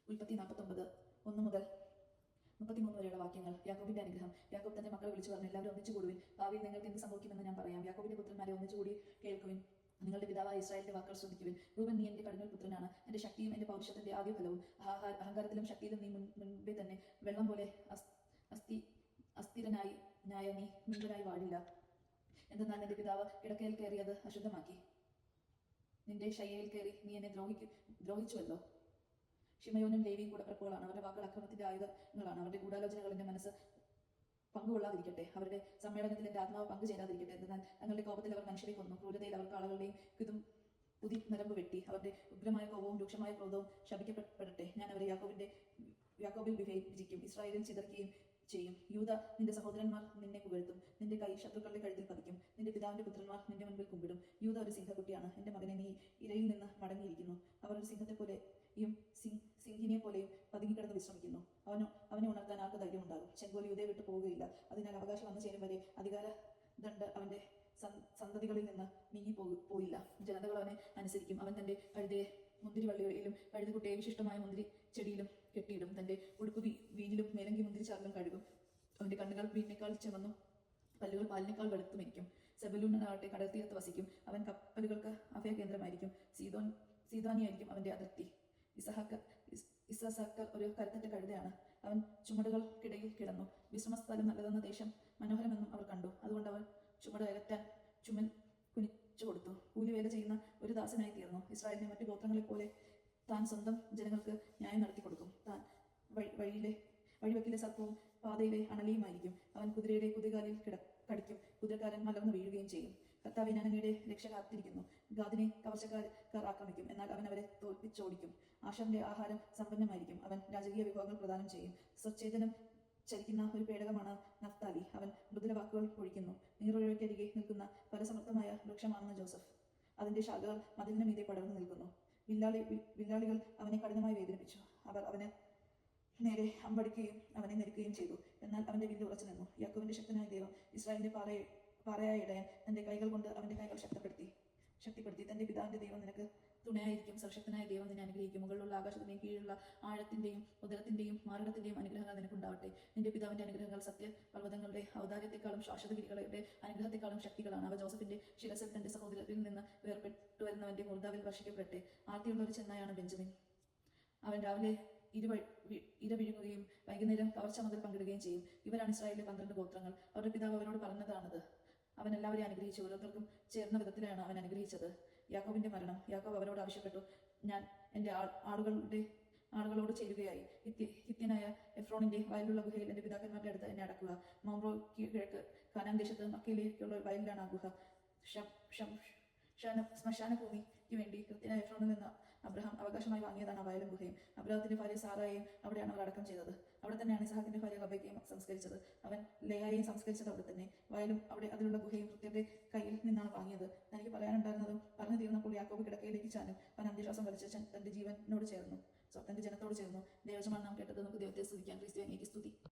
ഉൽപ്പത്തി 49 1 മുതൽ 33 വരെയുള്ള വാക്യങ്ങൾ. യാക്കോബിന്റെ അനുഗ്രഹം. യാക്കോബ് തന്റെ മക്കളെ വിളിച്ചു പറഞ്ഞു, എല്ലാവരും ഒന്നിച്ചു കൂടുവിൻ, ഭാവിയിൽ നിങ്ങൾക്ക് എന്ത് സംഭവിക്കുമെന്ന് ഞാൻ പറയാം. യാക്കോബിന്റെ പുത്രന്മാരെ ഒന്നിച്ചുകൂടി കേൾക്കുവിൻ, നിങ്ങളുടെ പിതാവായ ഇസ്രായേലിന്റെ വാക്കുകൾ ശ്രദ്ധിക്കുവിൻ. രൂബൻ, നീ എന്റെ കടിഞ്ഞൂൽ പുത്രനാണ്, എന്റെ ശക്തിയും എന്റെ പൗരുഷത്തിന്റെ ആദ്യ ഫലവും. അഹങ്കാരത്തിലും ശക്തിയിലും നീ മുൻപേ തന്നെ വെള്ളം പോലെ അസ്ഥിരനായി നീ മുൻപനായി വാഴില്ല. എന്തെന്നാൽ നിന്റെ പിതാവ് കിടക്കയിൽ കയറിയത് അശുദ്ധമാക്കി, നിന്റെ ശയ്യയിൽ കയറി നീ എന്നെ ദ്രോഹിച്ചുവല്ലോ. ഷിമയോനും ലേവിയും കൂടപ്പിറപ്പുകളാണ്, അവരുടെ വാക്കുകൾ അക്രമത്തിന്റെ ആയുധങ്ങളാണ്. അവരുടെ ഗൂഢാലോചനകൾ എന്റെ മനസ്സ് പങ്കുകൊള്ളാതിരിക്കട്ടെ, അവരുടെ സമ്മേളനത്തിൽ എന്റെ ആത്മാവ് പങ്കുചേരാതിരിക്കട്ടെ. എന്നാൽ തങ്ങളുടെ കോപത്തിൽ അവർ മനുഷ്യരെ കൊന്നു, ക്രൂരതയിൽ അവർക്ക് ആളുകളുടെയും പുതി നരമ്പ് വെട്ടി. അവരുടെ ഉഗ്രമായ കോപവും രൂക്ഷമായ ക്രോധവും ശപിക്കപ്പെടട്ടെ. ഞാൻ അവരെ യാക്കോബിൽ വിഭജിക്കും, ഇസ്രായേലിൽ ചിതറിക്കുകയും ചെയ്യും. യൂദ, നിന്റെ സഹോദരന്മാർ നിന്നെ പുകഴ്ത്തും, നിന്റെ കൈ ശത്രുക്കളുടെ കഴുത്തിൽ പതിക്കും, നിന്റെ പിതാവിന്റെ പുത്രന്മാർ നിന്റെ മുൻപിൽ കുമ്പിടും. യൂദ ഒരു സിംഹക്കുട്ടിയാണ്, എന്റെ മകനെ, നീ ഇരയിൽ നിന്ന് മടങ്ങിയിരിക്കുന്നു. അവർ ഒരു സിംഹത്തെ പോലെയും സിംഹിനെ പോലെയും പതുങ്ങിക്കിടന്ന് വിശ്രമിക്കുന്നു. അവനെ ഉണർത്താൻ ആർക്ക് ധൈര്യം ഉണ്ടാകും? ചെങ്കോൽ യൂദയെ വിട്ടു പോവുകയില്ല, അതിനാൽ അവകാശം വന്നു ചേരും വരെ അധികാര ദണ്ഡ് അവന്റെ സന്തതികളിൽ നിന്ന് പോയില്ല. ജനതകൾ അവനെ അനുസരിക്കും. അവൻ തന്റെ കഴുതയെ മുന്തിരിവള്ളികളിലും കഴുതുകുട്ടിയെ വിശിഷ്ടമായ മുന്തിരി ചെടിയിലും കെട്ടിയിടും. തന്റെ ഉടുപ്പ് വീഞ്ഞിലും മേലങ്കി മുന്തിരിച്ചാറിലും കഴുകും. അവന്റെ കണ്ണുകൾ വീഞ്ഞേക്കാൾ ചെമന്നും പല്ലുകൾ പാലിനേക്കാൾ വെളുത്തുമിരിക്കും. സെബലൂനാകട്ടെ കടൽത്തീരത്ത് വസിക്കും, അവൻ കപ്പലുകൾക്ക് അഭയകേന്ദ്രമായിരിക്കും. സീദോനിയായിരിക്കും അവന്റെ അതിർത്തി. ഇസ്സാക്കർ ഒരു കരുത്തറ്റ കഴുതയാണ്, അവൻ ചുമടുകൾക്കിടയിൽ കിടന്നു. വിശ്രമസ്ഥലം നല്ലതെന്ന ദേശം മനോഹരമെന്നും അവർ കണ്ടു, അതുകൊണ്ട് അവർ ചുമട് അകറ്റാൻ ചുമൽ കുനിച്ചു കൊടുത്തു. കൂലിവേല ചെയ്യുന്ന ഒരു ദാസനായി തീർന്നു. ഇസ്രായേലിനെ മറ്റു ഗോത്രങ്ങളെ പോലെ താൻ സ്വന്തം ജനങ്ങൾക്ക് ന്യായം നടത്തി കൊടുക്കും. താൻ വഴിവെക്കിലെ സർപ്പവും പാതയിലെ അണലിയുമായിരിക്കും. അവൻ കുതിരയുടെ കുതികാലിൽ കടിക്കും, കുതിരക്കാരൻ മലർന്നു വീഴുകയും ചെയ്യും. കർത്താവേ, ഞാൻ അങ്ങയുടെ രക്ഷ കാത്തിരിക്കുന്നു. ഗാദിനെ കവർച്ചക്കാർ ആക്രമിക്കും, എന്നാൽ അവൻ അവരെ തോൽപ്പിച്ചോടിക്കും. ആശാന്റെ ആഹാരം സമ്പന്നമായിരിക്കും, അവൻ രാജകീയ വിഭവങ്ങൾ പ്രദാനം ചെയ്യും. സ്വച്ഛേതനം ചലിക്കുന്ന ഒരു പേടകമാണ് നഫ്താലി, അവൻ മൃദുല വാക്കുകൾ പൊഴിക്കുന്നു. നീറൊഴുക്കരികെ നിൽക്കുന്ന ഫലസമൃദ്ധമായ വൃക്ഷമാണെന്ന് ജോസഫ്, അതിന്റെ ശാഖകൾ മതിലിന് മീതെ പടർന്നു നിൽക്കുന്നു. വില്ലാളികൾ അവനെ കഠിനമായി വേദനിപ്പിച്ചു, അവർ അവന് നേരെ അമ്പടിക്കുകയും അവനെ നെരുക്കുകയും ചെയ്തു. എന്നാൽ അവന്റെ വില്ല് ഉറച്ചു നിന്നു. യാക്കോബിന്റെ ശക്തനായ ദൈവം, ഇസ്രായേലിന്റെ പാറയായ ഇടയൻ, തന്റെ കൈകൾ കൊണ്ട് അവന്റെ കൈകൾ ശക്തിപ്പെടുത്തി. തന്റെ പിതാവിന്റെ ദൈവം നിനക്ക് തുണയായിരിക്കും. സർവശക്തനായ ദൈവം നിന്നെ അനുഗ്രഹിക്കും. മുകളിലുള്ള ആകാശത്തിന്റെയും കീഴിലുള്ള ആഴത്തിന്റെയും ഉദരത്തിന്റെയും മാറിടത്തിന്റെയും അനുഗ്രഹങ്ങൾ നിനക്കുണ്ടാവട്ടെ. നിന്റെ പിതാവിന്റെ അനുഗ്രഹങ്ങൾ സത്യപർവ്വതങ്ങളുടെ ഔദാര്യത്തെക്കാളും ശാശ്വതഗിരികളുടെ അനുഗ്രഹത്തെക്കാളും ശക്തികളാണ്. അവ ജോസഫിന്റെ ശിരസിൽ തന്റെ സഹോദരരിൽ നിന്ന് വേർപെട്ടു വരുന്നവന്റെ മുർദാവിൽ വർഷിക്കപ്പെടട്ടെ. ആർത്തിയുള്ള ഒരു ചെന്നായാണ് ബെഞ്ചമിൻ. അവൻ രാവിലെ ഇര വിഴുങ്ങുകയും വൈകുന്നേരം കവർച്ച മുതൽ പങ്കിടുകയും ചെയ്യും. ഇവരാണ് ഇസ്രായേലിലെ 12 ഗോത്രങ്ങൾ. അവരുടെ പിതാവ് അവരോട് പറഞ്ഞതാണത്. അവൻ എല്ലാവരെയും അനുഗ്രഹിച്ചു, ഓരോരുത്തർക്കും ചേർന്ന വിധത്തിലാണ് അവൻ അനുഗ്രഹിച്ചത്. യാക്കോബിന്റെ മരണം. യാക്കോബ് അവരോട് ആവശ്യപ്പെട്ടു, ഞാൻ എന്റെ ആളുകളോട് ചേരുകയായി. ഹിത്യനായ എഫ്രോണിന്റെ വയലിലുള്ള ഗുഹയിൽ എന്റെ പിതാക്കന്മാരുടെ അടുത്ത് എന്നെ അടക്കുക. മമ്രോ കിഴക്ക് കാനാൻ ദേശത്ത് മക്കയിലേക്കുള്ള വയലിലാണ് ആ ഗുഹ. ശ്മശാന ഭൂമിക്ക് വേണ്ടി കൃത്യനായ എഫ്രോണിൽ നിന്ന് അബ്രഹാം അവകാശമായി വാങ്ങിയതാണ് വയലും ഗുഹയും. അബ്രഹാത്തിന്റെ ഭാര്യ സാറായെയും അവിടെയാണ് അവർ അടക്കം ചെയ്തത്. അവിടെ തന്നെയാണ് ഇസഹാക്കിന്റെ ഭാര്യ റബേക്കയും സംസ്കരിച്ചത്. അവൻ ലേയായെയും സംസ്കരിച്ചത് അവിടെ തന്നെ. വയലും അതിലുള്ള ഗുഹയും കൃത്യന്റെ കയ്യിൽ നിന്നാണ് വാങ്ങിയത്. തനിക്ക് പറയാനുണ്ടായിരുന്നതും പറഞ്ഞു തീർന്നപ്പോൾ യാക്കോബ് കിടക്കയിലേക്ക് ചാഞ്ഞു. അവൻ അന്ത്യശ്വാസം വലിച്ച് തന്റെ ജീവനോട് ചേർന്നു, തന്റെ ജനത്തോട് ചേർന്നു. ദൈവജനമാണ് നാം കേട്ടത്. നമുക്ക് ദൈവത്തെ സ്തുതിക്കാം. ക്രിസ്തുവേ, അങ്ങേക്ക് സ്തുതി.